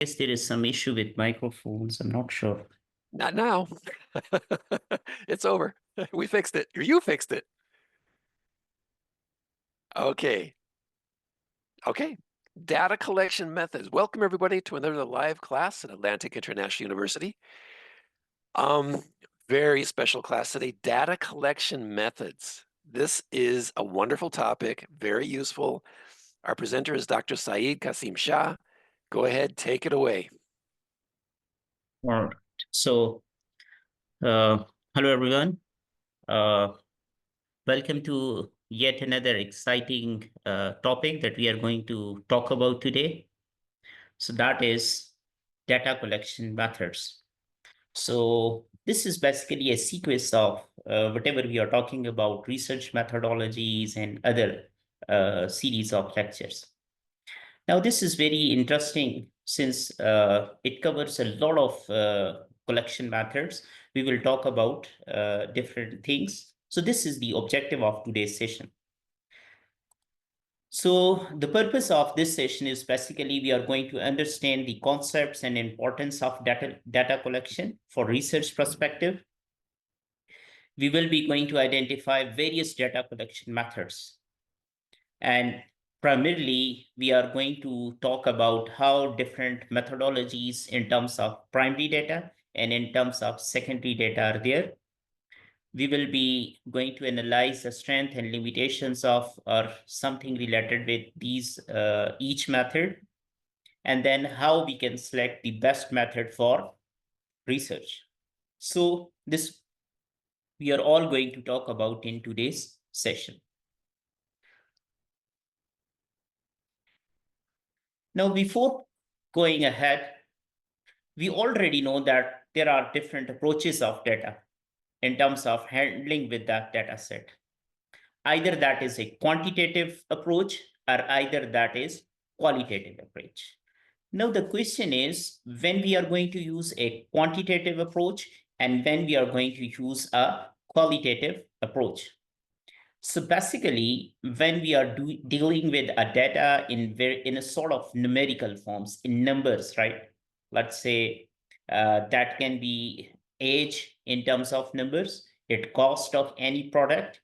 Guess there is some issue with microphones. I'm not sure. Not now. It's over. We fixed it. Or you fixed it. Okay. Okay. Data collection methods. Welcome everybody to another live class at Atlantic International University. Um, Very special class today, data collection methods. This is a wonderful topic, very useful. Our presenter is Dr. Syed Qasim S. Go ahead, take it away. All right. So, uh, hello everyone. Uh, Welcome to yet another exciting topic that we are going to talk about today. So that is data collection methods. So this is basically a sequence of whatever we are talking about, research methodologies and other series of lectures. Now, this is very interesting since it covers a lot of collection methods. We will talk about different things. So this is the objective of today's session. So the purpose of this session is basically we are going to understand the concepts and importance of data collection for research perspective. We will be going to identify various data collection methods. And primarily, we are going to talk about how different methodologies in terms of primary data and in terms of secondary data are there. We will be going to analyze the strength and limitations of or something related with these each method, and then how we can select the best method for research. So this we are all going to talk about in today's session. Now, before going ahead, we already know that there are different approaches of data in terms of handling with that data set. Either that is a quantitative approach or either that is qualitative approach. Now, the question is when we are going to use a quantitative approach and when we are going to use a qualitative approach. So basically, when we are dealing with a data in a sort of numerical forms, in numbers, right? Let's say that can be age in terms of numbers, it cost of any product,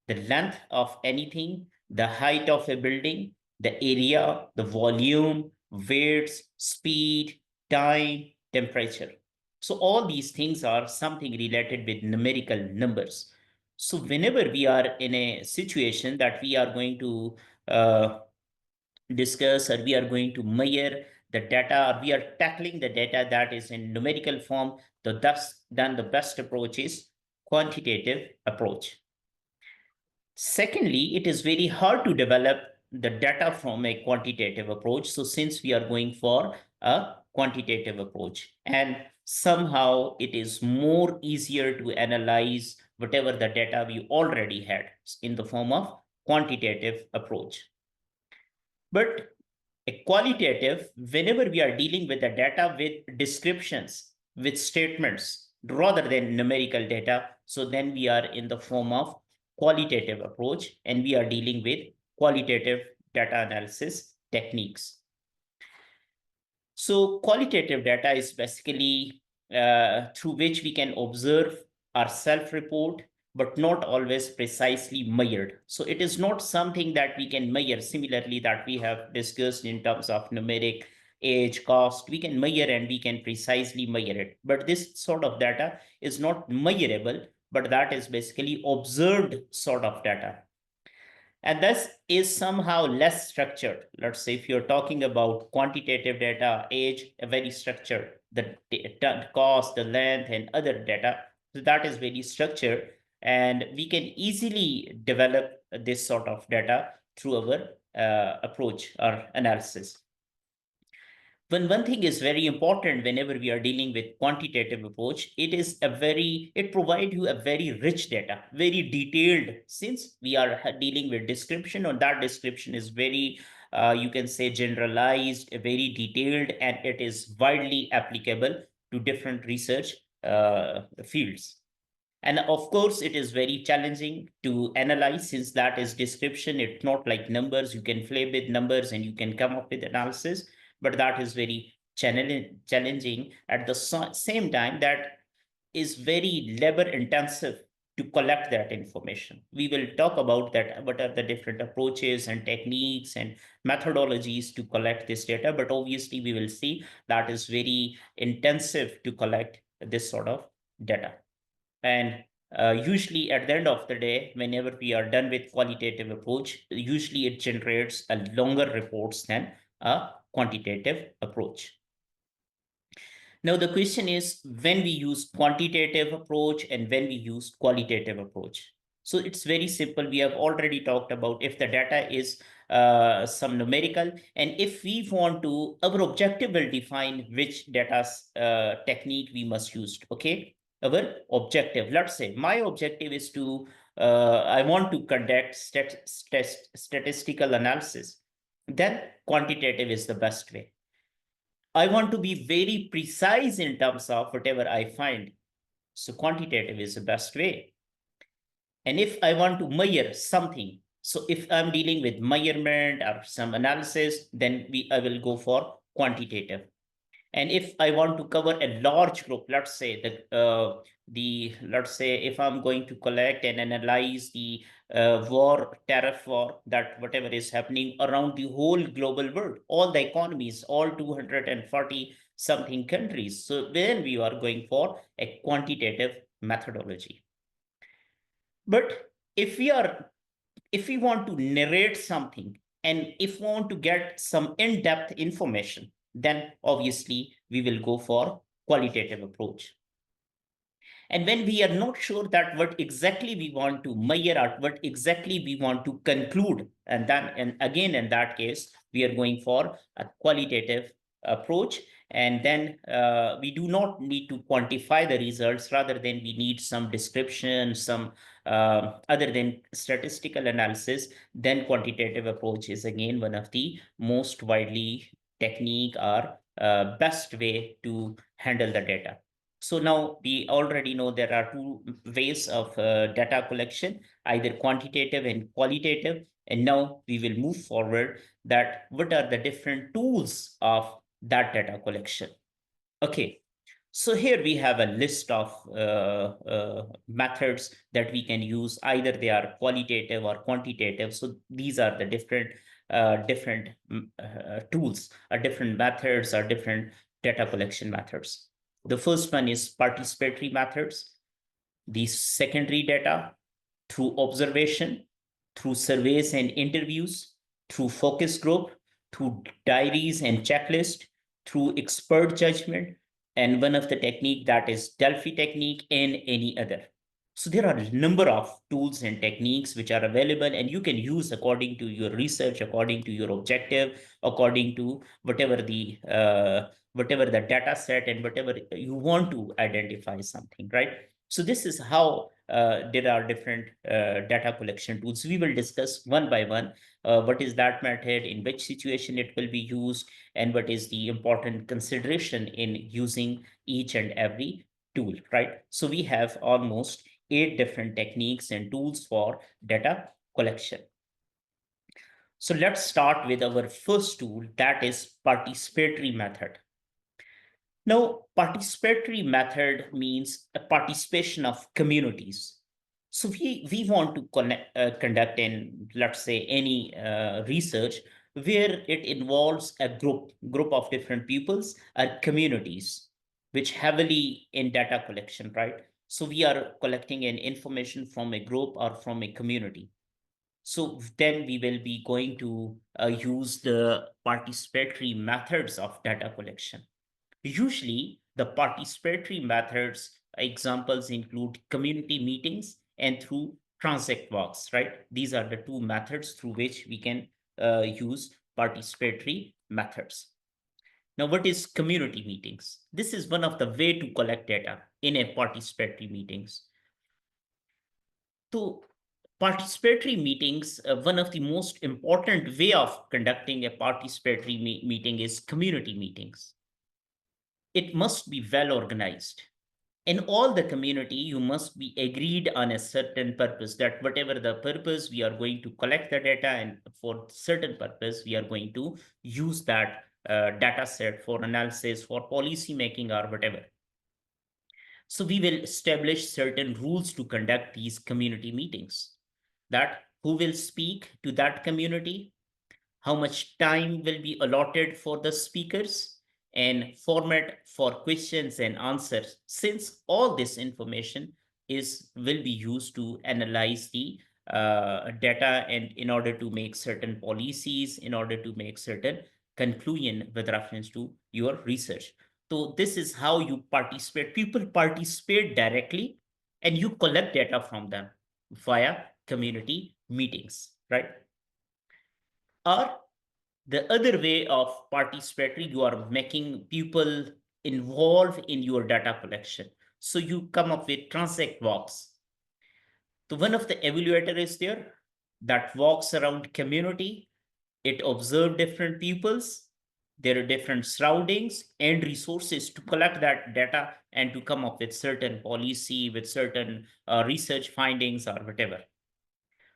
the length of anything, the height of a building, the area, the volume, weights, speed, time, temperature. So all these things are something related with numerical numbers. So whenever we are in a situation that we are going to discuss or we are going to measure the data or we are tackling the data that is in numerical form, then the best approach is quantitative approach. Secondly, it is very hard to develop the data from a quantitative approach. So since we are going for a quantitative approach, and somehow it is more easier to analyze whatever the data we already had in the form of quantitative approach. But a qualitative, whenever we are dealing with the data with descriptions, with statements, rather than numerical data, so then we are in the form of qualitative approach and we are dealing with qualitative data analysis techniques. So qualitative data is basically through which we can observe our self-report, but not always precisely measured. So it is not something that we can measure similarly that we have discussed in terms of numeric, age, cost. We can measure and we can precisely measure it. But this sort of data is not measurable, but that is basically observed sort of data. And this is somehow less structured. Let's say if you're talking about quantitative data, age, very structured, the cost, the length, and other data, so that is very structured. And we can easily develop this sort of data through our approach or analysis. One thing is very important whenever we are dealing with quantitative approach, it provides you a very rich data, very detailed, since we are dealing with description, or that description is very, you can say generalized, very detailed, and it is widely applicable to different research fields. And of course, it is very challenging to analyze since that is description. It's not like numbers. You can play with numbers and you can come up with analysis, but that is very challenging at the same time that is very labor intensive to collect that information. We will talk about that, what are the different approaches and techniques and methodologies to collect this data, but obviously we will see that is very intensive to collect this sort of data. And usually at the end of the day, whenever we are done with qualitative approach, usually it generates a longer reports than a quantitative approach. Now, the question is when we use quantitative approach and when we use qualitative approach. So it's very simple. We have already talked about if the data is some numerical, and if we want to, our objective will define which data technique we must use. Okay, our objective. Let's say my objective is to I want to conduct statistical analysis. Then quantitative is the best way. I want to be very precise in terms of whatever I find. So quantitative is the best way. And if I want to measure something, so if I'm dealing with measurement or some analysis, then I will go for quantitative. And if I want to cover a large group, let's say that let's say if I'm going to collect and analyze the tariff war, that whatever is happening around the whole global world, all the economies, all 240 something countries. So then we are going for a quantitative methodology. But if we want to narrate something and if we want to get some in-depth information, then obviously we will go for qualitative approach. And when we are not sure that what exactly we want to measure or what exactly we want to conclude, and then and again in that case, we are going for a qualitative approach. And then we do not need to quantify the results, rather than we need some description, some other than statistical analysis. Then quantitative approach is again one of the most widely technique or best way to handle the data. So now we already know there are two ways of data collection, either quantitative and qualitative. And now we will move forward that what are the different tools of that data collection. Okay, so here we have a list of methods that we can use. Either they are qualitative or quantitative. So these are the different tools, or different methods, or different data collection methods. The first one is participatory methods. The secondary data through observation, through surveys and interviews, through focus group, through diaries and checklist, through expert judgment, and one of the technique that is Delphi technique, and any other. So there are a number of tools and techniques which are available, and you can use according to your research, according to your objective, according to whatever the data set and whatever you want to identify something, right? So this is how there are different data collection tools. We will discuss one by one what is that method, in which situation it will be used, and what is the important consideration in using each and every tool, right? So we have almost 8 different techniques and tools for data collection. So let's start with our first tool, that is participatory method. Now, participatory method means a participation of communities. So we want to conduct in, let's say, any research where it involves a group of different peoples or communities, which heavily in data collection, right? So we are collecting an information from a group or from a community. So then we will be going to use the participatory methods of data collection. Usually, the participatory methods examples include community meetings and through transact walks, right? These are the two methods through which we can use participatory methods. Now, what is community meetings? This is one of the way to collect data in a participatory meetings. So participatory meetings, one of the most important way of conducting a participatory meeting is community meetings. It must be well organized. In all the community, you must be agreed on a certain purpose, that whatever the purpose, we are going to collect the data, and for certain purpose, we are going to use that data set for analysis, for policy making, or whatever. So we will establish certain rules to conduct these community meetings. That who will speak to that community, how much time will be allotted for the speakers, and format for questions and answers, since all this information is will be used to analyze the data, and in order to make certain policies, in order to make certain conclusion with reference to your research. So this is how you participate. People participate directly, and you collect data from them via community meetings, right? Or the other way of participatory, you are making people involved in your data collection. So you come up with transact walks. So one of the evaluator is there that walks around community. It observe different peoples, their different surroundings and resources to collect that data and to come up with certain policy, with certain research findings or whatever.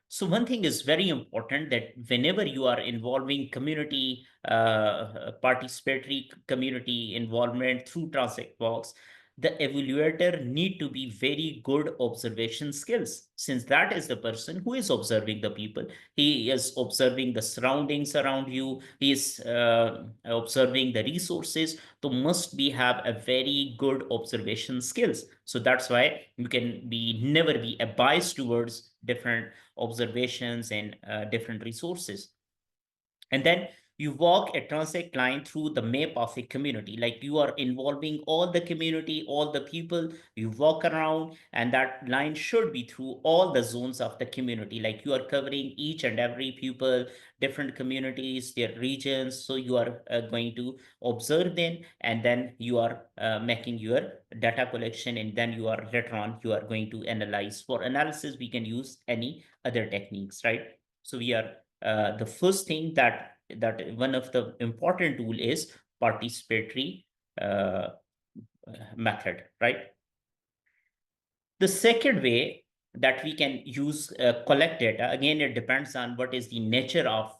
So one thing is very important, that whenever you are involving community, participatory community involvement through transact walks, the evaluator need to be very good observation skills, since that is the person who is observing the people. He is observing the surroundings around you. He is observing the resources. So must be have a very good observation skills. So that's why you can be never be a bias towards different observations and different resources. And then you walk a transact line through the map of a community, like you are involving all the community, all the people. You walk around, and that line should be through all the zones of the community, like you are covering each and every people, different communities, their regions. So you are going to observe them, and then you are making your data collection, and then you are later on you are going to analyze. For analysis we can use any other techniques, right? So we are the first thing that one of the important tool is participatory method, right? The second way that we can use collect data, again, it depends on what is the nature of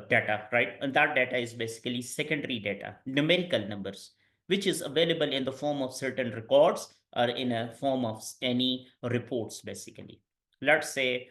data, right? And that data is basically secondary data, numerical numbers, which is available in the form of certain records or in a form of any reports, basically. Let's say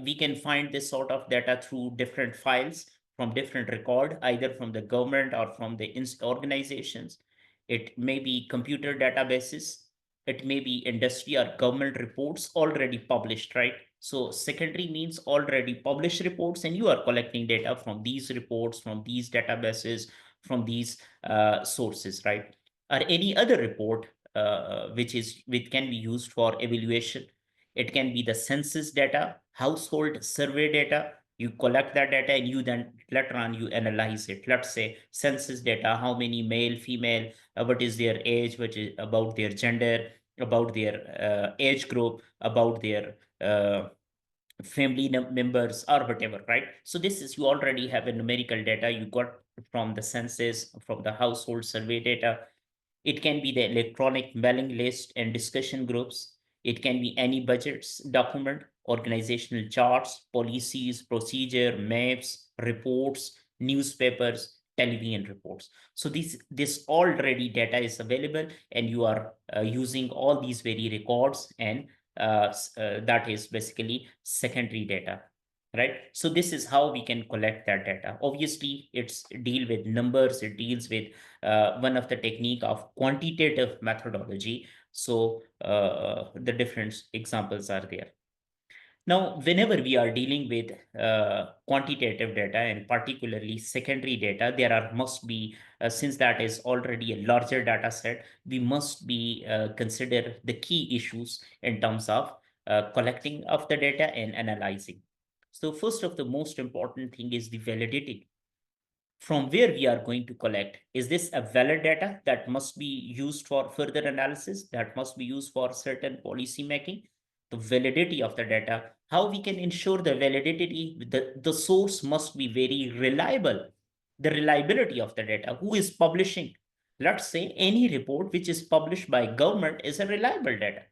we can find this sort of data through different files from different record, either from the government or from the organizations. It may be computer databases, it may be industry or government reports already published, right? So secondary means already published reports, and you are collecting data from these reports, from these databases, from these sources, right? Or any other report which can be used for evaluation. It can be the census data, household survey data. You collect that data and you then later on you analyze it. Let's say census data, how many male, female, what is their age, what is about their gender, about their age group, about their family members or whatever, right? So this is, you already have a numerical data you got from the census, from the household survey data. It can be the electronic mailing list and discussion groups. It can be any budgets document, organizational charts, policies, procedure, maps, reports, newspapers, television reports. So this already data is available, and you are using all these very records, and that is basically secondary data, right? So this is how we can collect that data. Obviously it's deal with numbers, it deals with one of the technique of quantitative methodology. So the different examples are there. Now, whenever we are dealing with quantitative data, and particularly secondary data, there are must be, since that is already a larger data set, we must be consider the key issues in terms of collecting of the data and analyzing. So first of the most important thing is the validity. From where we are going to collect, is this a valid data that must be used for further analysis, that must be used for certain policy making? The validity of the data, how we can ensure the validity, the source must be very reliable. The reliability of the data, who is publishing? Let's say any report which is published by government is a reliable data.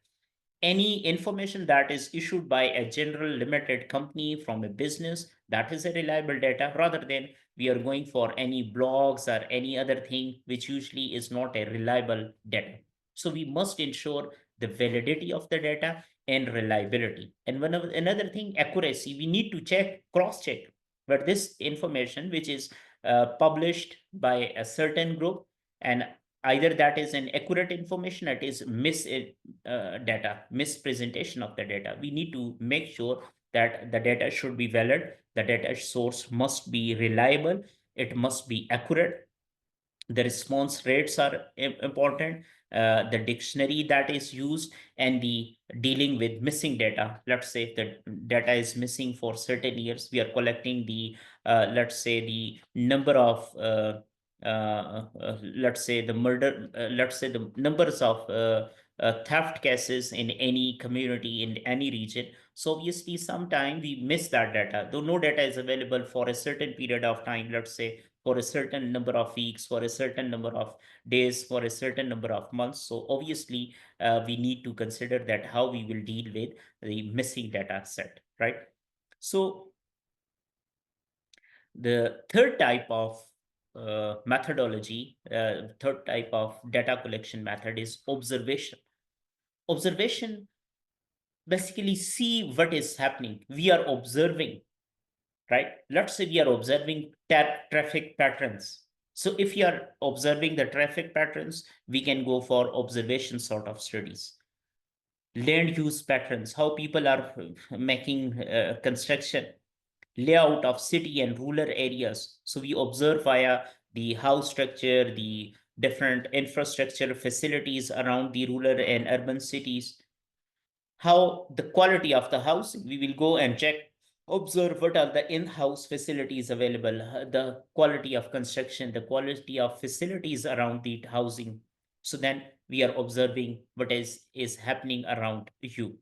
Any information that is issued by a general limited company from a business, that is a reliable data, rather than we are going for any blogs or any other thing which usually is not a reliable data. So we must ensure the validity of the data and reliability. And another thing, accuracy. We need to check, cross check, but this information which is published by a certain group, and either that is an accurate information, it is data, mispresentation of the data. We need to make sure that the data should be valid, the data source must be reliable, it must be accurate, the response rates are important, the dictionary that is used, and the dealing with missing data. Let's say if the data is missing for certain years, we are collecting the let's say the number of let's say the murder, let's say the numbers of theft cases in any community, in any region. So obviously sometime we miss that data, though no data is available for a certain period of time, let's say for a certain number of weeks, for a certain number of days, for a certain number of months. So obviously, we need to consider that how we will deal with the missing data set, right? So the third type of methodology, third type of data collection method is observation. Observation basically see what is happening. We are observing, right? Let's say we are observing traffic patterns. So if you are observing the traffic patterns, we can go for observation sort of studies. Land use patterns, how people are making construction, layout of city and rural areas. So we observe via the house structure, the different infrastructure facilities around the rural and urban cities, how the quality of the house, we will go and check, observe what are the in-house facilities available, the quality of construction, the quality of facilities around the housing. So then we are observing what is happening around you.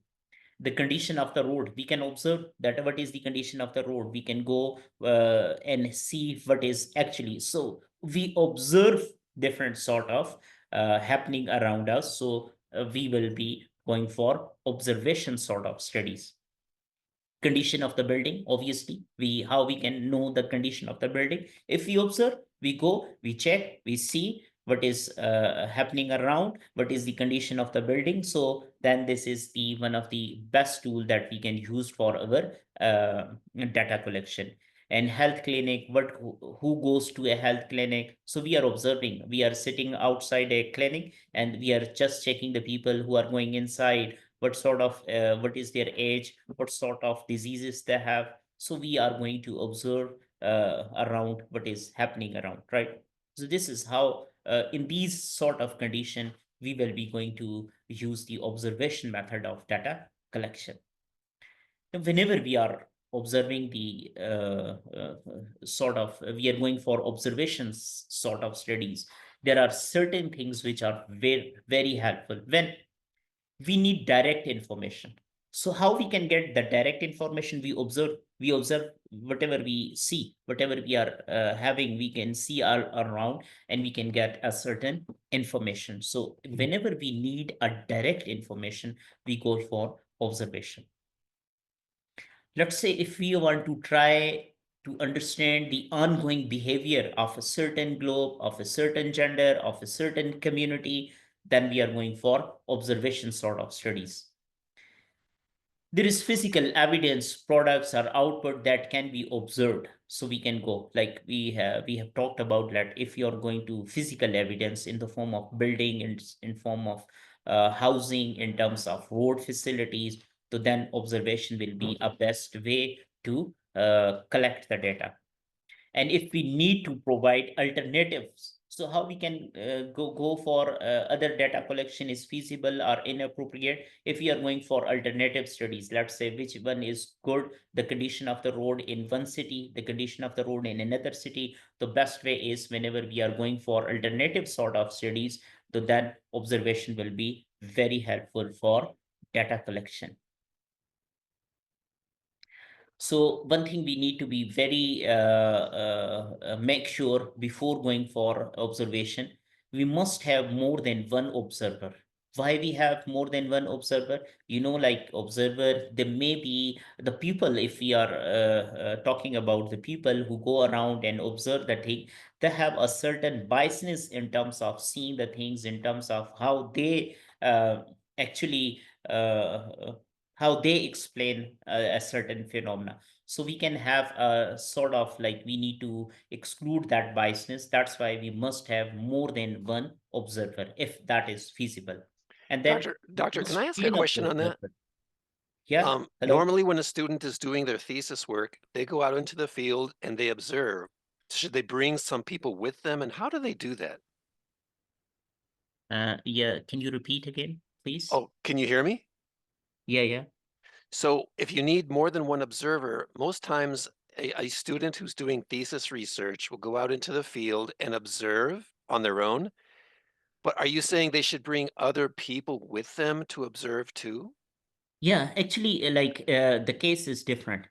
The condition of the road, we can observe that what is the condition of the road, we can go and see what is actually. So we observe different sort of happening around us. So we will be going for observation sort of studies. Condition of the building, obviously we, how we can know the condition of the building? If we observe, we go, we check, we see what is happening around, what is the condition of the building. So then this is the one of the best tool that we can use for our data collection. And health clinic, what, who goes to a health clinic? So we are observing, we are sitting outside a clinic and we are just checking the people who are going inside, what sort of what is their age, what sort of diseases they have. So we are going to observe around what is happening around, right? So this is how in these sort of condition we will be going to use the observation method of data collection. And whenever we are observing the sort of, we are going for observations sort of studies, there are certain things which are very very helpful when we need direct information. So how we can get the direct information? We observe whatever we see, whatever we are having, we can see all around, and we can get a certain information. So whenever we need a direct information, we go for observation. Let's say if we want to try to understand the ongoing behavior of a certain group, of a certain gender, of a certain community, then we are going for observation sort of studies. There is physical evidence, products or output that can be observed. So we can go, like we have talked about that if you're going to physical evidence in the form of building, in form of housing, in terms of road facilities, so then observation will be a best way to collect the data. And if we need to provide alternatives, so how we can go for other data collection is feasible or inappropriate. If we are going for alternative studies, let's say which one is good, the condition of the road in one city, the condition of the road in another city, the best way is whenever we are going for alternative sort of studies, so then observation will be very helpful for data collection. So one thing we need to be very make sure before going for observation, we must have more than one observer. Why we have more than one observer? Like observer, there may be the people, if we are talking about the people who go around and observe the thing, they have a certain biasness in terms of seeing the things, in terms of how they actually how they explain a certain phenomena. So we can have a sort of like, we need to exclude that biasness. That's why we must have more than one observer if that is feasible. And then we Doctor, can must I ask a train up question the on that? observer. Yeah, hello. Normally, when a student is doing their thesis work, they go out into the field and they observe. Should they bring some people with them, and how do they do that? Yeah, can you repeat again, please? Oh, can you hear me? Yeah, yeah. So, if you need more than one observer, most times a student who's doing thesis research will go out into the field and observe on their own. But are you saying they should bring other people with them to observe too? Yeah, actually, the case is different.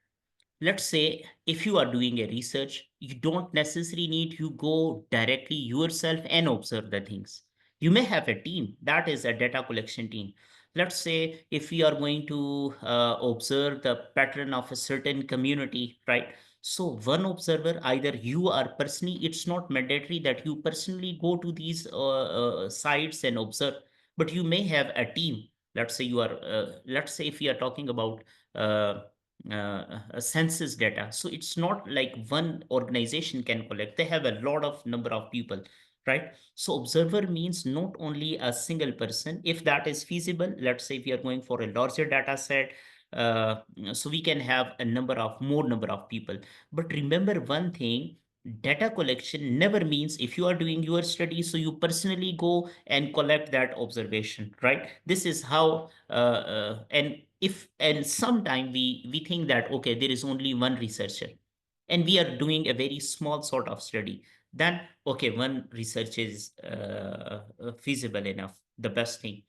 Let's say if you are doing a research, you don't necessarily need to go directly yourself and observe the things. You may have a team, that is a data collection team. Let's say if we are going to observe the pattern of a certain community, right? So one observer, either you are personally, it's not mandatory that you personally go to these sites and observe, but you may have a team. Let's say let's say if we are talking about uh, census data, so it's not like one organization can collect, they have a lot of number of people, right? So observer means not only a single person. If that is feasible, let's say if we are going for a larger data set, uh, so we can have a more number of people. But remember one thing, data collection never means if you are doing your study, so you personally go and collect that observation, right? This is how and if and sometime we think that okay, there is only one researcher and we are doing a very small sort of study, then okay, one research is feasible enough, the best thing.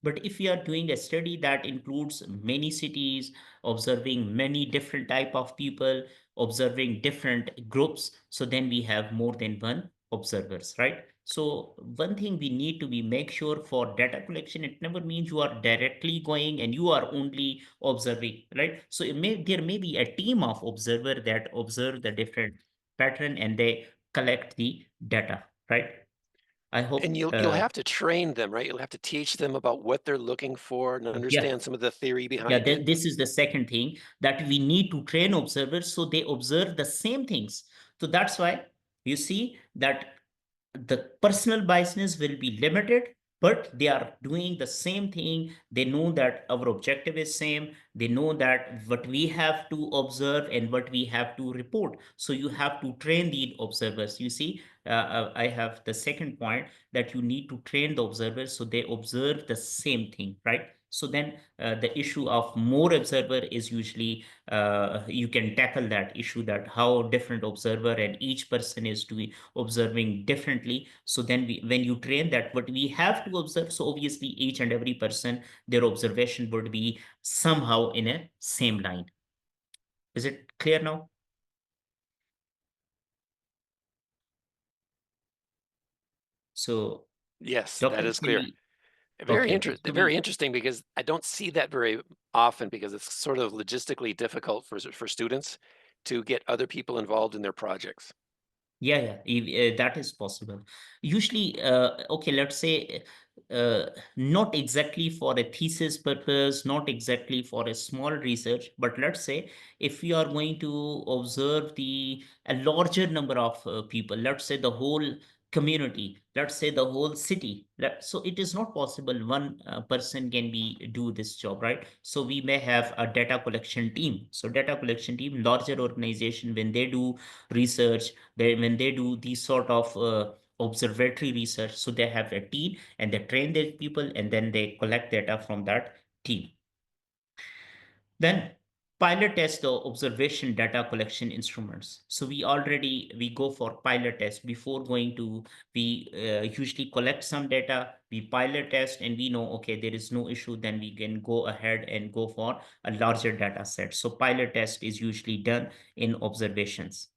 But if we are doing a study that includes many cities, observing many different type of people, observing different groups, so then we have more than one observers, right? So one thing we need to be make sure for data collection, it never means you are directly going and you are only observing, right? So there may be a team of observer that observe the different pattern and they collect the data, right? I And hope you'll have to train them, right? You'll have to teach them about what they're looking for and yeah. understand some of the theory Yeah, behind it. this is the second thing, that we need to train observers so they observe the same things. So that's why you see that the personal biasness will be limited, but they are doing the same thing. They know that our objective is same. They know that what we have to observe and what we have to report. So you have to train the observers. You see, I have the second point, that you need to train the observers so they observe the same thing, right? So then the issue of more observer is usually you can tackle that issue, that how different observer and each person is doing observing differently. So then when you train that what we have to observe, so obviously each and every person, their observation would be somehow in a same line. Is it clear now? So Yes, that Dr. is clear. Chili, okay, okay. So Very interesting because I don't see that very often because it's sort of logistically difficult for students to get other people involved in their projects. yeah, yeah, that is possible. Usually, okay, let's say not exactly for a thesis purpose, not exactly for a small research, but let's say if we are going to observe a larger number of people, let's say the whole community, let's say the whole city, so it is not possible one person can be do this job, right? So we may have a data collection team. So data collection team, larger organization, when they do research, when they do these sort of observatory research, so they have a team and they train their people and then they collect data from that team. Then pilot test the observation data collection instruments. So we go for pilot test before going to, we usually collect some data, we pilot test and we know, okay, there is no issue, then we can go ahead and go for a larger data set. So pilot test is usually done in observations.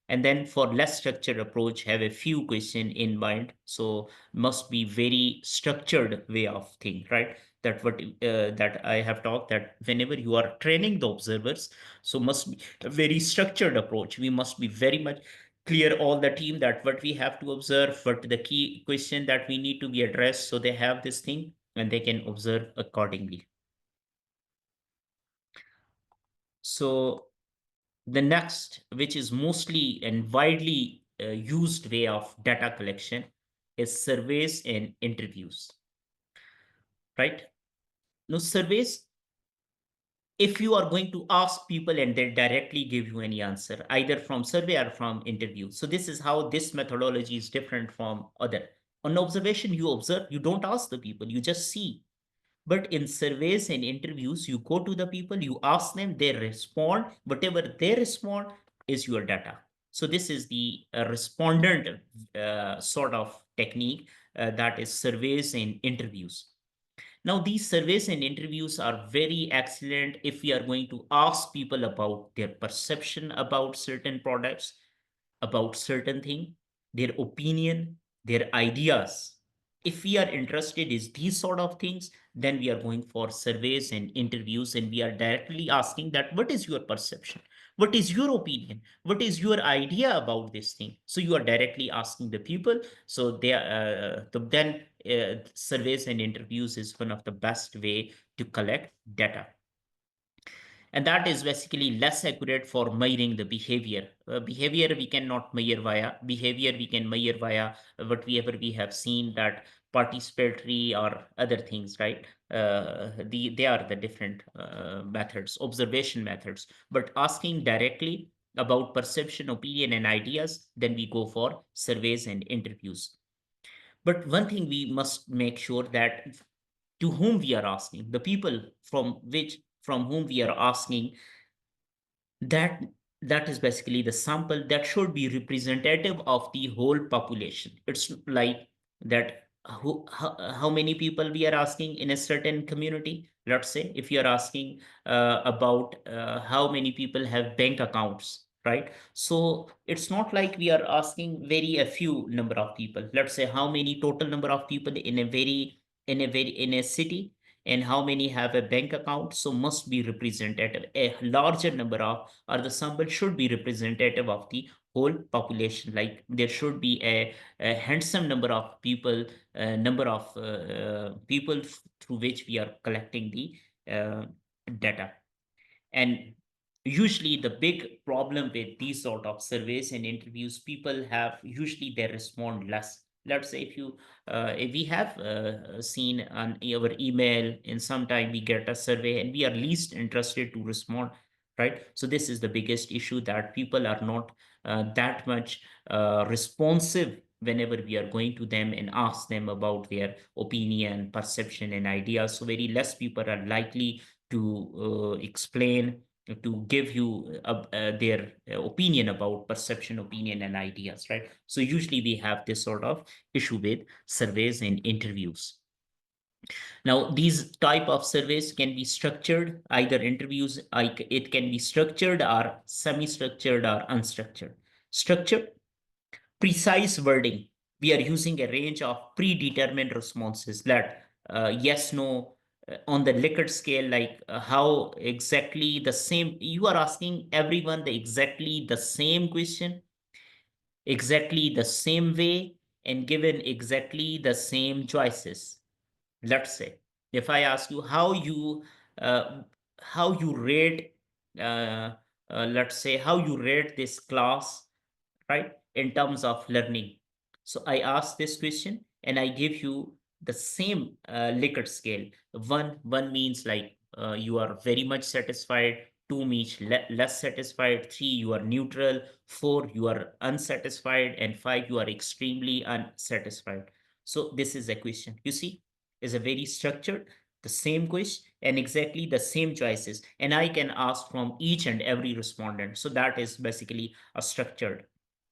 And then for less structured approach, have a few question in mind. So must be very structured way of think, right? That I have talked, that whenever you are training the observers, so must be a very structured approach. We must be very much clear all the team that what we have to observe, what the key question that we need to be addressed, so they have this thing and they can observe accordingly. So the next, which is mostly and widely used way of data collection, is surveys and interviews, right? Now, surveys, if you are going to ask people and they directly give you any answer, either from survey or from interview. So this is how this methodology is different from other. On observation, you observe, you don't ask the people, you just see. But in surveys and interviews, you go to the people, you ask them, they respond. Whatever they respond is your data. So this is the respondent sort of technique, that is surveys and interviews. Now, these surveys and interviews are very excellent if we are going to ask people about their perception about certain products, about certain thing, their opinion, their ideas. If we are interested in these sort of things, then we are going for surveys and interviews, and we are directly asking that what is your perception, what is your opinion, what is your idea about this thing. So you are directly asking the people. So they then surveys and interviews is one of the best way to collect data, and that is basically less accurate for measuring the behavior. Behavior we cannot measure via behavior, we can measure via whatever we have seen, that participatory or other things, right? They are the different methods, observation methods. But asking directly about perception, opinion, and ideas, then we go for surveys and interviews. But one thing we must make sure that to whom we are asking, the people from whom we are asking, that that is basically the sample that should be representative of the whole population. It's like that how many people we are asking in a certain community. Let's say if you are asking about how many people have bank accounts, right? So it's not like we are asking very a few number of people. Let's say how many total number of people in a city, and how many have a bank account. So must be representative, a larger number of, or the sample should be representative of the whole population. Like there should be a handsome number of people, people through which we are collecting the data. And usually the big problem with these sort of surveys and interviews, people have usually they respond less. Let's say if we have seen on our email, in some time we get a survey and we are least interested to respond, right? So this is the biggest issue, that people are not that much responsive whenever we are going to them and ask them about their opinion, perception, and ideas. So very less people are likely to explain, to give you their opinion about perception, opinion, and ideas, right? So usually we have this sort of issue with surveys and interviews. Now, these type of surveys can be structured, either interviews, it can be structured or semi-structured or unstructured. Structured, precise wording. We are using a range of predetermined responses, that yes, no, on the Likert scale, like how exactly the same, you are asking everyone the exactly the same question, exactly the same way, and given exactly the same choices. Let's say if I ask you uh, how you rate, uh, let's say how you rate this class, right, in terms of learning. So I ask this question and I give you the same Likert scale. One means like you are very much satisfied, two means less satisfied, three you are neutral, four you are unsatisfied, and five you are extremely unsatisfied. So this is a question, you see, is a very structured, the same quiz and exactly the same choices, and I can ask from each and every respondent. So that is basically a structured.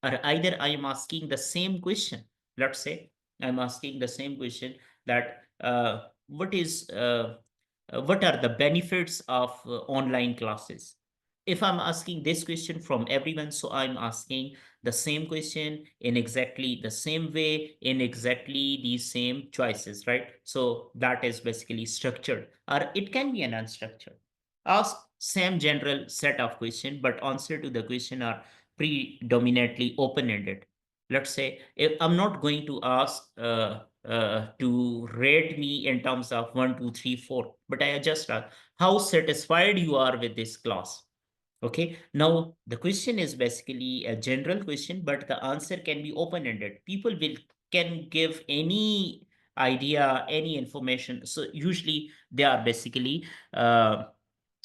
Or either I am asking the same question. Let's say I'm asking the same question, that what are the benefits of online classes? if I'm asking this question from everyone, so I'm asking the same question in exactly the same way, in exactly the same choices, right? So that is basically structured, or it can be an unstructured. Ask same general set of question, but answer to the question are predominantly open-ended. Let's say if I'm not going to ask to rate me in terms of 1, 2, 3, 4, but I just ask how satisfied you are with this class. Okay, now the question is basically a general question, but the answer can be open-ended. People will can give any idea, any information. So usually they are basically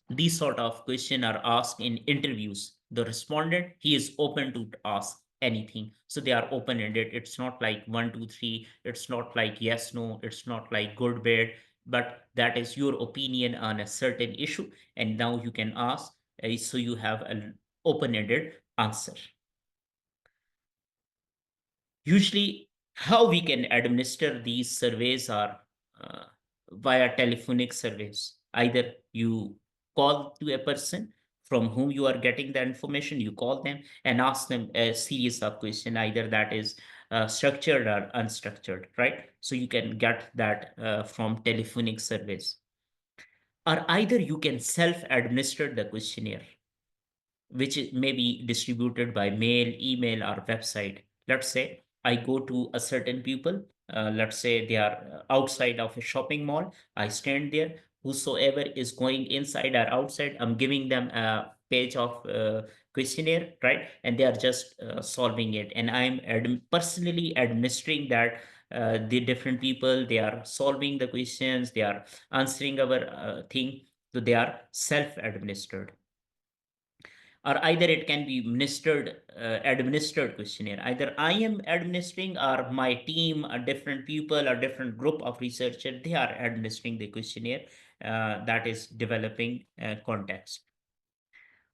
these sort of question are asked in interviews. The respondent, he is open to ask anything, so they are open-ended. It's not like 1, 2, 3, it's not like yes no, it's not like good bad, but that is your opinion on a certain issue, and now you can ask, so you have an open-ended answer. Usually, how we can administer these surveys are uh, via telephonic surveys. Either you call to a person from whom you are getting the information, you call them and ask them a series of questions, either that is structured or unstructured, right? So you can get that from telephonic surveys. Or either you can self-administer the questionnaire, which may be distributed by mail, email, or website. Let's say I go to a certain people, let's say they are outside of a shopping mall. I stand there. Whosoever is going inside or outside, I'm giving them a page of questionnaire, right? And they are just solving it. And I'm personally administering that. The different people, they are solving the questions, they are answering our thing. So they are self-administered. Or either it can be administered questionnaire. Either I am administering, or my team, or different people, or different group of researchers, they are administering the questionnaire that is developing context.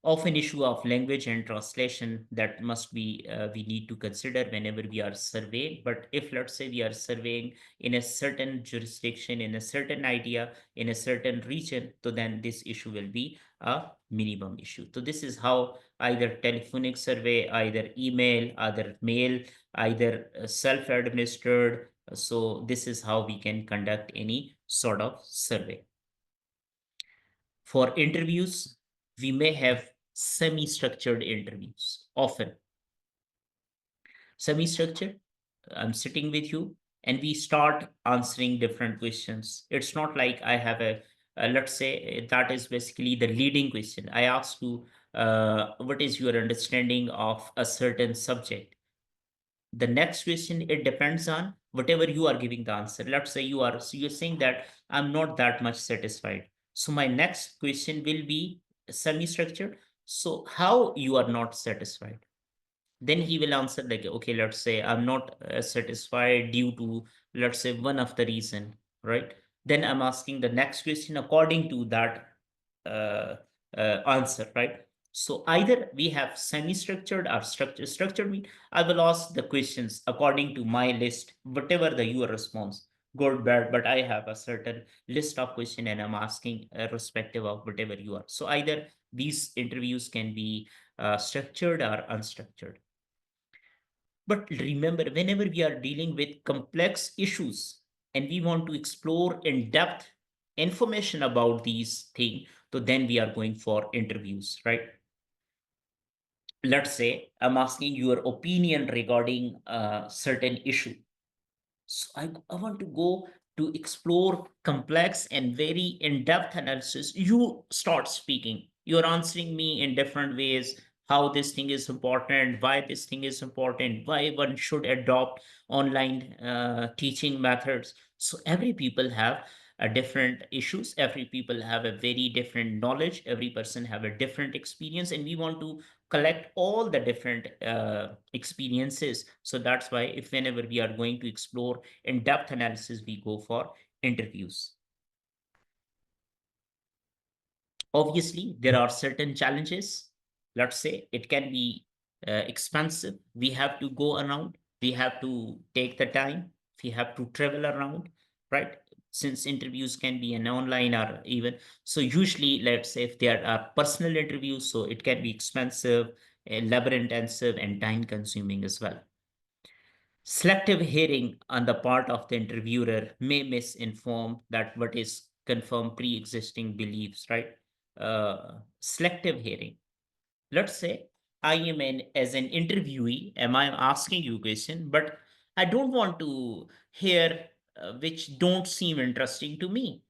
Often issue of language and translation that must be we need to consider whenever we are surveying. But if let's say we are surveying in a certain jurisdiction, in a certain idea, in a certain region, so then this issue will be a minimum issue. So this is how either telephonic survey, either email, either mail, either self-administered. So this is how we can conduct any sort of survey. For interviews, we may have semi-structured interviews. Often semi-structured, I'm sitting with you and we start answering different questions. It's not like I have a let's say that is basically the leading question. I ask you, what is your understanding of a certain subject? The next question, it depends on whatever you are giving the answer. Let's say you are, so you're saying that I'm not that much satisfied, so my next question will be semi structured. So how you are not satisfied? Then he will answer like, okay, let's say I'm not satisfied due to, let's say, one of the reason, right? Then I'm asking the next question according to that uh, answer, right? So either we have semi-structured or structured mean I will ask the questions according to my list, whatever the your response, good, bad, but I have a certain list of question and I'm asking irrespective of whatever you are. So either these interviews can be structured or unstructured. But remember, whenever we are dealing with complex issues and we want to explore in depth information about these things, so then we are going for interviews, right? Let's say I'm asking your opinion regarding a certain issue. So I want to go to explore complex and very in-depth analysis. You start speaking. You're answering me in different ways, how this thing is important, why this thing is important, why one should adopt online teaching methods. So every people have a different issues. Every people have a very different knowledge. Every person have a different experience, and we want to collect all the different experiences. So that's why if whenever we are going to explore in-depth analysis, we go for interviews. Obviously, there are certain challenges. Let's say it can be expensive. We have to go around. We have to take the time. We have to travel around, right? since interviews can be an online or even, so usually let's say if there are personal interviews, so it can be expensive, labor intensive and time consuming as well. Selective hearing on the part of the interviewer may misinform that what is confirmed pre-existing beliefs, right? Selective hearing. Let's say I am as an interviewee, am I asking you question, but I don't want to hear which don't seem interesting to me,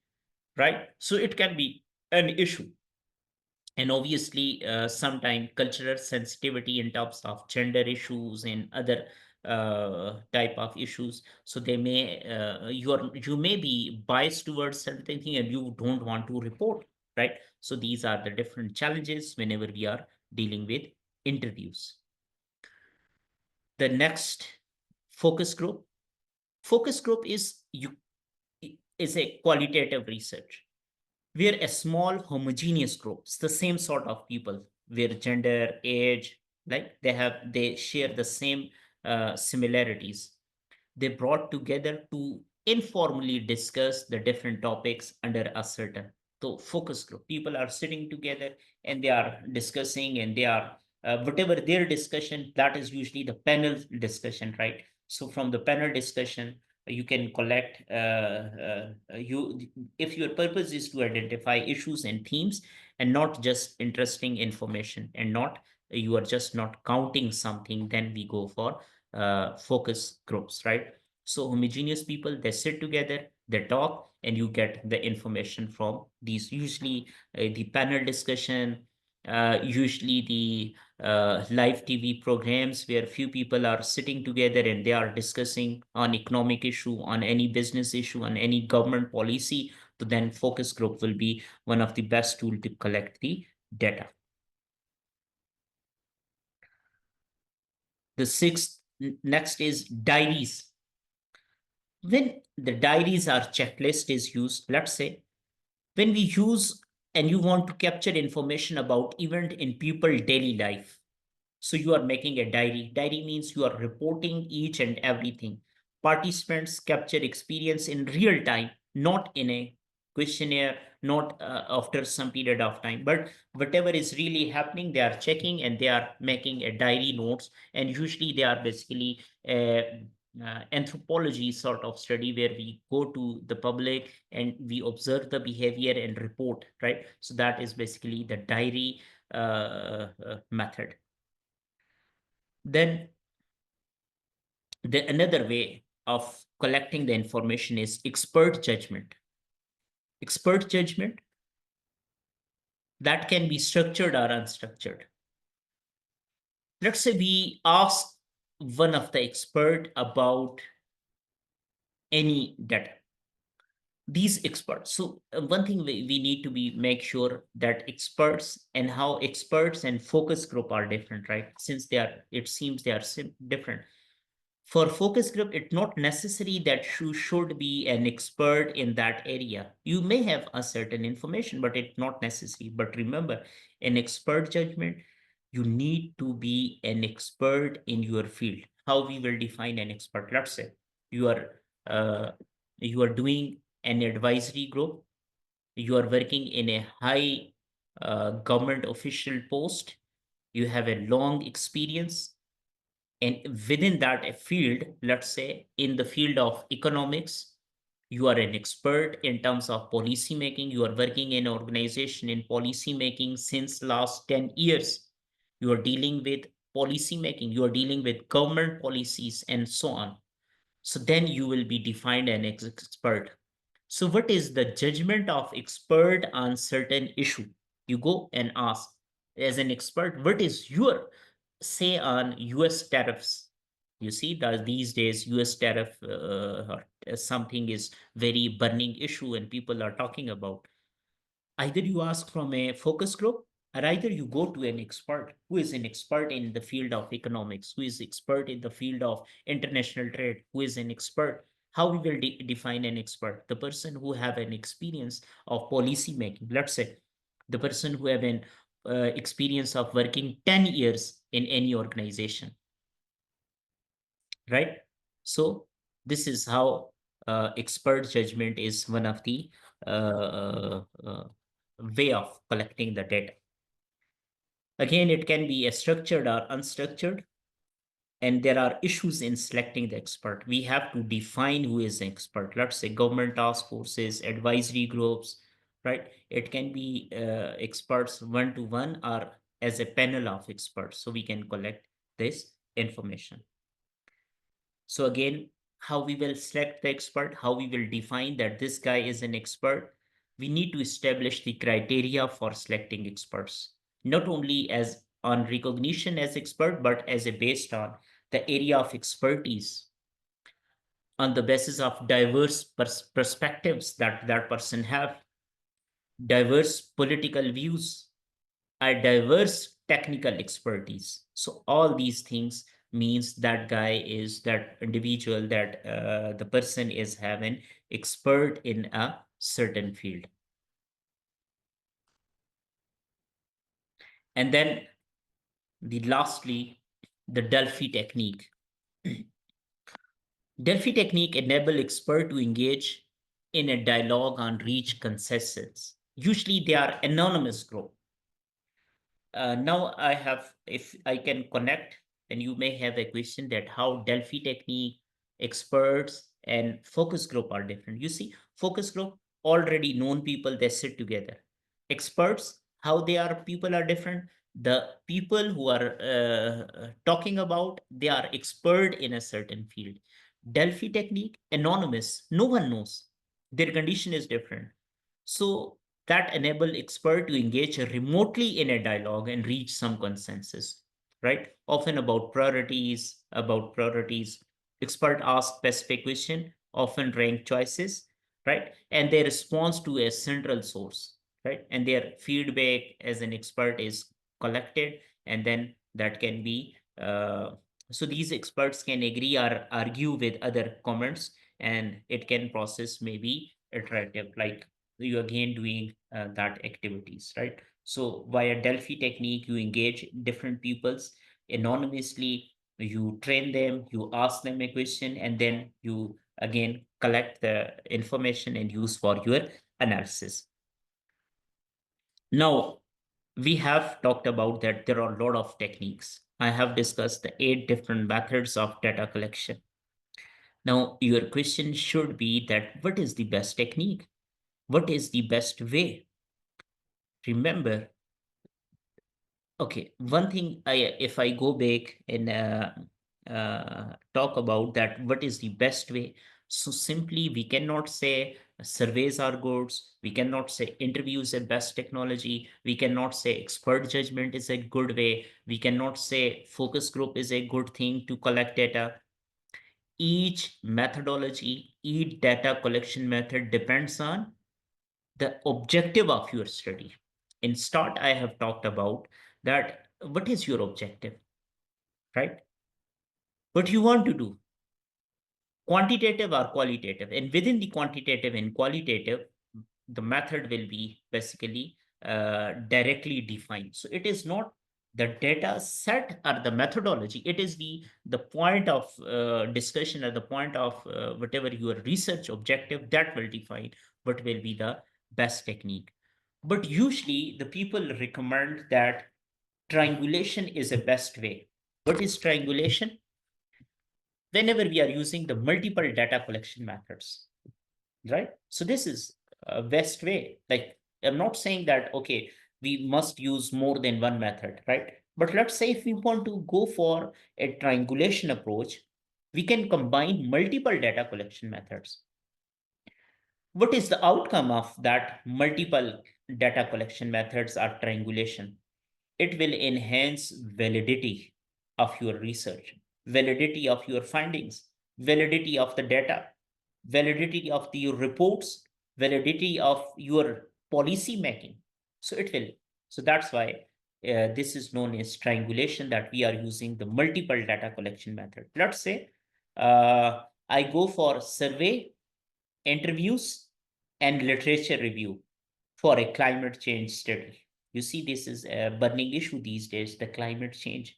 right? So it can be an issue. And obviously sometimes cultural sensitivity in terms of gender issues and other type of issues, so they may you may be biased towards certain thing and you don't want to report, right? So these are the different challenges whenever we are dealing with interviews. The next, focus group. Focus group is a qualitative research where a small homogeneous groups, the same sort of people, where gender, age, like they share the same similarities, they brought together to informally discuss the different topics under a certain, so focus group. People are sitting together and they are discussing, and they are whatever their discussion, that is usually the panel discussion, right? So from the panel discussion you can collect you, if your purpose is to identify issues and themes and not just interesting information, and not you are just not counting something, then we go for focus groups, right? So homogeneous people, they sit together, they talk, and you get the information from these. Usually the panel discussion, usually the live TV programs where few people are sitting together and they are discussing on economic issue, on any business issue, on any government policy. So then focus group will be one of the best tool to collect the data. The sixth, next is diaries. When the diaries or checklist is used, let's say when we use and you want to capture information about event in people daily life, so you are making a diary. Diary means you are reporting each and everything. Participants capture experience in real time, not in a questionnaire, not after some period of time, but whatever is really happening, they are checking and they are making a diary notes. And usually they are basically anthropology sort of study where we go to the public and we observe the behavior and report, right? So that is basically the diary method. Then the another way of collecting the information is expert judgment. Expert judgment that can be structured or unstructured. Let's say we ask one of the expert about any data. These experts. So one thing we need to be make sure that experts and how experts and focus group are different, right? Since they are, it seems they are different. For focus group, it's not necessary that you should be an expert in that area. You may have a certain information, but it's not necessary. But remember, an expert judgment, you need to be an expert in your field. How we will define an expert? Let's say you are uh, you are doing an advisory group. You are working in a high government official post. You have a long experience, and within that field, let's say in the field of economics, you are an expert in terms of policy making. You are working in organization in policy making since last 10 years. You are dealing with policy making, you are dealing with government policies and so on. So then you will be defined an expert. So what is the judgment of expert on certain issue? You go and ask as an expert, what is your say on US tariffs? You see that these days US tariff something is very burning issue and people are talking about. Either you ask from a focus group, or either you go to an expert who is an expert in the field of economics, who is expert in the field of international trade, who is an expert. How we will define an expert? The person who have an experience of policy making. Let's say the person who have an experience of working 10 years in any organization, right? So this is how expert judgment is one of the way of collecting the data. Again, it can be a structured or unstructured, and there are issues in selecting the expert. We have to define who is an expert. Let's say government task forces, advisory groups, right? It can be experts one to one or as a panel of experts, so we can collect this information. So again, how we will select the expert, how we will define that this guy is an expert. We need to establish the criteria for selecting experts, not only as on recognition as expert, but as a based on the area of expertise, on the basis of diverse perspectives that that person have, diverse political views, a diverse technical expertise. So all these things means that guy is that individual, that the person is having expert in a certain field. And then lastly, the Delphi technique. Delphi technique enable expert to engage in a dialogue and reach consensus. Usually they are anonymous group. Now I have, if I can connect, and you may have a question that how Delphi technique, experts, and focus group are different. You see, focus group, already known people, they sit together. Experts, how they are, people are different. The people who are talking about, they are expert in a certain field. Delphi technique, anonymous, no one knows. Their condition is different. So that enable expert to engage remotely in a dialogue and reach some consensus, right? Often about priorities. Expert ask specific question, often rank choices, right? And their response to a central source, right? And their feedback as an expert is collected, and then that can be, so these experts can agree or argue with other comments, and it can process maybe iterative, like you again doing that activities, right? So via Delphi technique, you engage different peoples anonymously, you train them, you ask them a question, and then you again collect the information and use for your analysis. Now, we have talked about that there are a lot of techniques. I have discussed the 8 different methods of data collection. Now, your question should be that what is the best technique? What is the best way? Remember, okay, one thing, if I go back and talk about that, what is the best way? So simply, we cannot say surveys are good. We cannot say interviews are best technology. We cannot say expert judgment is a good way. We cannot say focus group is a good thing to collect data. Each methodology, each data collection method depends on the objective of your study. In start, I have talked about that what is your objective, right? What you want to do, quantitative or qualitative, and within the quantitative and qualitative, the method will be basically directly defined. So it is not the data set or the methodology, it is the point of discussion, or the point of whatever your research objective, that will define what will be the best technique. But usually the people recommend that triangulation is a best way. What is triangulation? Whenever we are using the multiple data collection methods, right? So this is a best way. Like, I'm not saying that, okay, we must use more than one method, right? But let's say if we want to go for a triangulation approach, we can combine multiple data collection methods. What is the outcome of that multiple data collection methods or triangulation? It will enhance validity of your research, validity of your findings, validity of the data, validity of your reports, validity of your policy making. So it will. So that's why this is known as triangulation, that we are using the multiple data collection method. Let's say I go for survey, interviews, and literature review for a climate change study. You see, this is a burning issue these days, the climate change.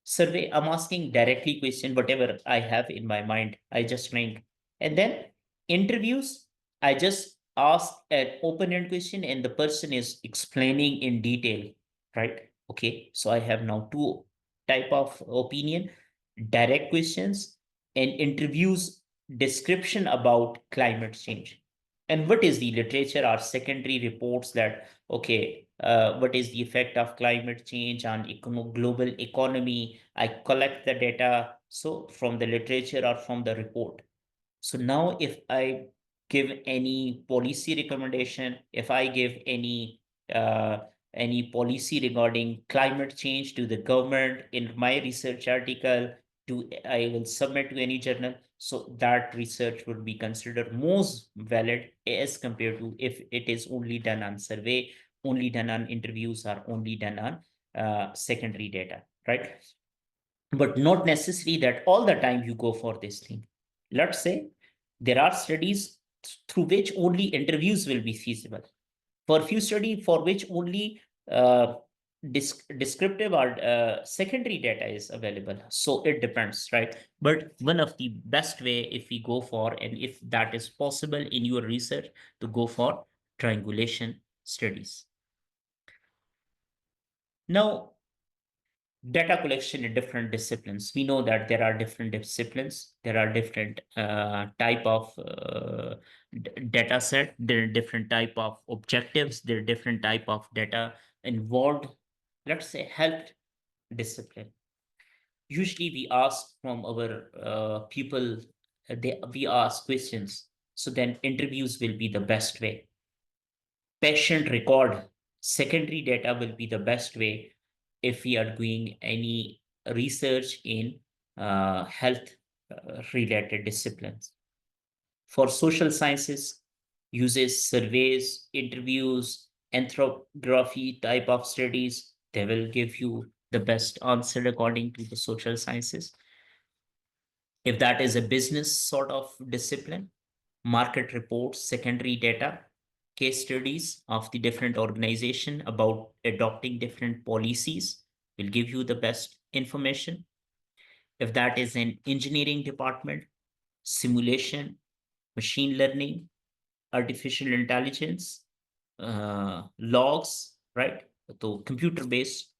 Survey, I'm asking directly question, whatever I have in my mind, I just rank. And then Interviews, I just ask an open-end question and the person is explaining in detail, right? Okay, so I have now two type of opinion: direct questions and interviews description about climate change. And what is the literature or secondary reports that, okay, what is the effect of climate change on global economy? I collect the data, so from the literature or from the report. So now if I give any policy recommendation, if I give uh, any policy regarding climate change to the government in my research article, to I will submit to any journal. So that research would be considered most valid as compared to if it is only done on survey, only done on interviews, or only done on secondary data, right? But not necessary that all the time you go for this thing. Let's say there are studies through which only interviews will be feasible. For few study for which only descriptive or secondary data is available. So it depends, right? But one of the best way, if we go for, and if that is possible in your research, to go for triangulation studies. Now, data collection in different disciplines. We know that there are different disciplines, there are different type of data set, there are different type of objectives, there are different type of data involved. Let's say health discipline. Usually we ask from our people, we ask questions. So then interviews will be the best way. Patient record, secondary data will be the best way if we are doing any research in health related disciplines. For social sciences, uses surveys, interviews, anthropography type of studies. They will give you the best answer according to the social sciences. If that is a business sort of discipline, market reports, secondary data, case studies of the different organization about adopting different policies will give you the best information. If that is an engineering department, simulation, machine learning, artificial intelligence, logs, right? So computer-based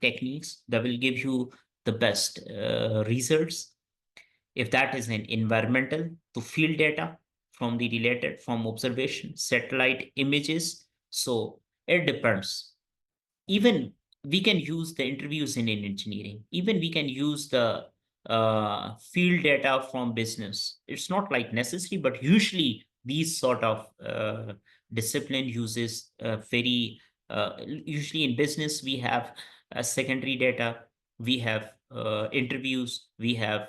techniques that will give you the best results. If that is an environmental, to field data from the related, from observation, satellite images. So it depends. Even we can use the interviews in engineering. Even we can use the field data from business. It's not like necessary, but usually these sort of discipline uses very usually in business we have secondary data, we have interviews, we have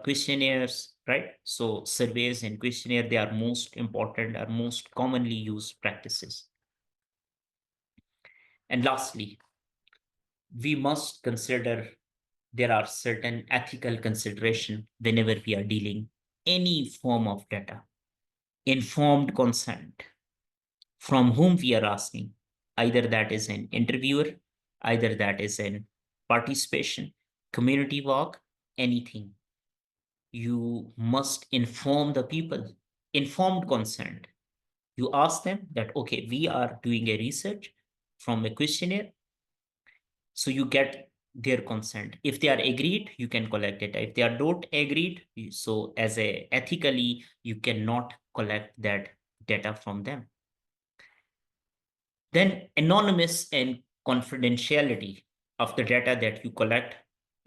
questionnaires, right? So surveys and questionnaire, they are most important, are most commonly used practices. And lastly, we must consider there are certain ethical consideration whenever we are dealing any form of data. Informed consent, from whom we are asking, either that is an interviewer, either that is an participation, community walk, anything. You must inform the people. Informed consent, you ask them that, okay, we are doing a research from a questionnaire, so you get their consent. If they are agreed, you can collect it. If they are not agreed, so as a ethically, you cannot collect that data from them. Then anonymous and confidentiality of the data that you collect,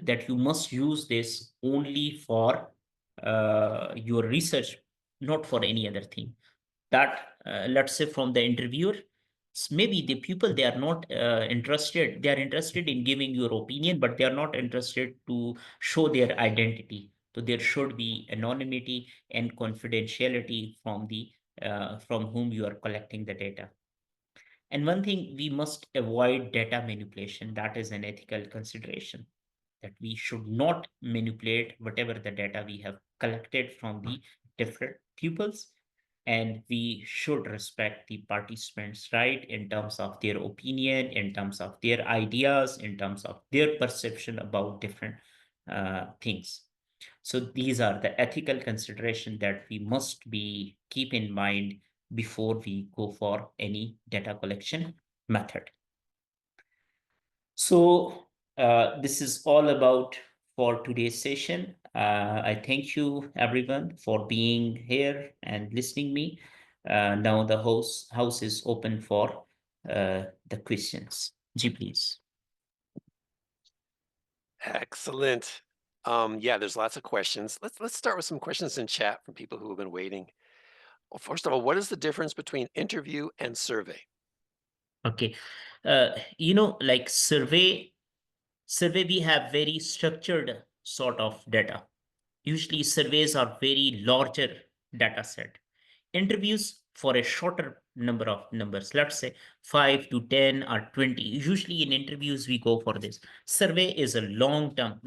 that you must use this only for your research, not for any other thing. That let's say from the interviewer, maybe the people, they are not interested, they are interested in giving your opinion, but they are not interested to show their identity. So there should be anonymity and confidentiality from the from whom you are collecting the data. And one thing, we must avoid data manipulation. That is an ethical consideration, that we should not manipulate whatever the data we have collected from the different pupils. And we should respect the participants' right in terms of their opinion, in terms of their ideas, in terms of their perception about different things. So these are the ethical consideration that we must be keep in mind before we go for any data collection method. So this is all about for today's session. I thank you everyone for being here and listening me. Now the house is open for the questions. Ji, please. Excellent. Yeah, there's lots of questions. Let's start with some questions in chat from people who have been waiting. Well, first of all, what is the difference between interview and survey? Okay. Like survey, we have very structured sort of data. Usually surveys are very larger data set. Interviews for a shorter number of numbers, let's say 5 to 10 or 20. Usually in interviews we go for this. Survey is a long term,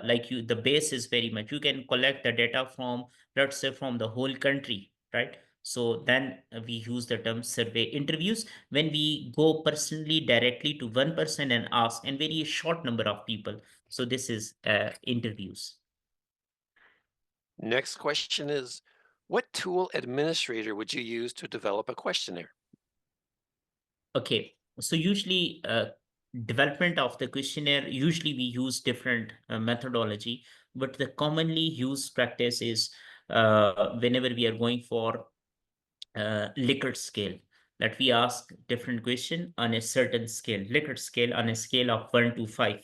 like you, the base is very much, you can collect the data from, let's say, from the whole country, right? So then we use the term survey. Interviews, when we go personally directly to one person and ask, and very short number of people. So this is interviews. Next question is, what tool administrator would you use to develop a questionnaire? Okay, so usually development of the questionnaire, usually we use different methodology, but the commonly used practice is whenever we are going for Likert scale, that we ask different question on a certain scale. Likert scale on a scale of 1 to 5.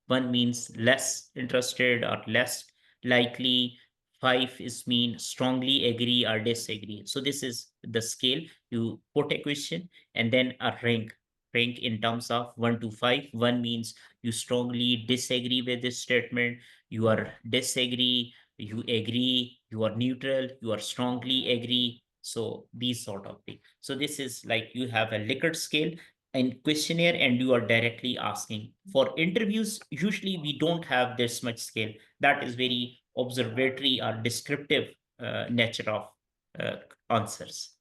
1 means less interested or less likely. 5 is mean strongly agree or disagree. So this is the scale. You put a question and then a rank in terms of 1 to 5. 1 means you strongly disagree with this statement, you are disagree, you agree, you are neutral, you are strongly agree. So these sort of things. So this is like you have a Likert scale and questionnaire and you are directly asking. For interviews, usually we don't have this much scale. That is very observatory or descriptive nature of answers.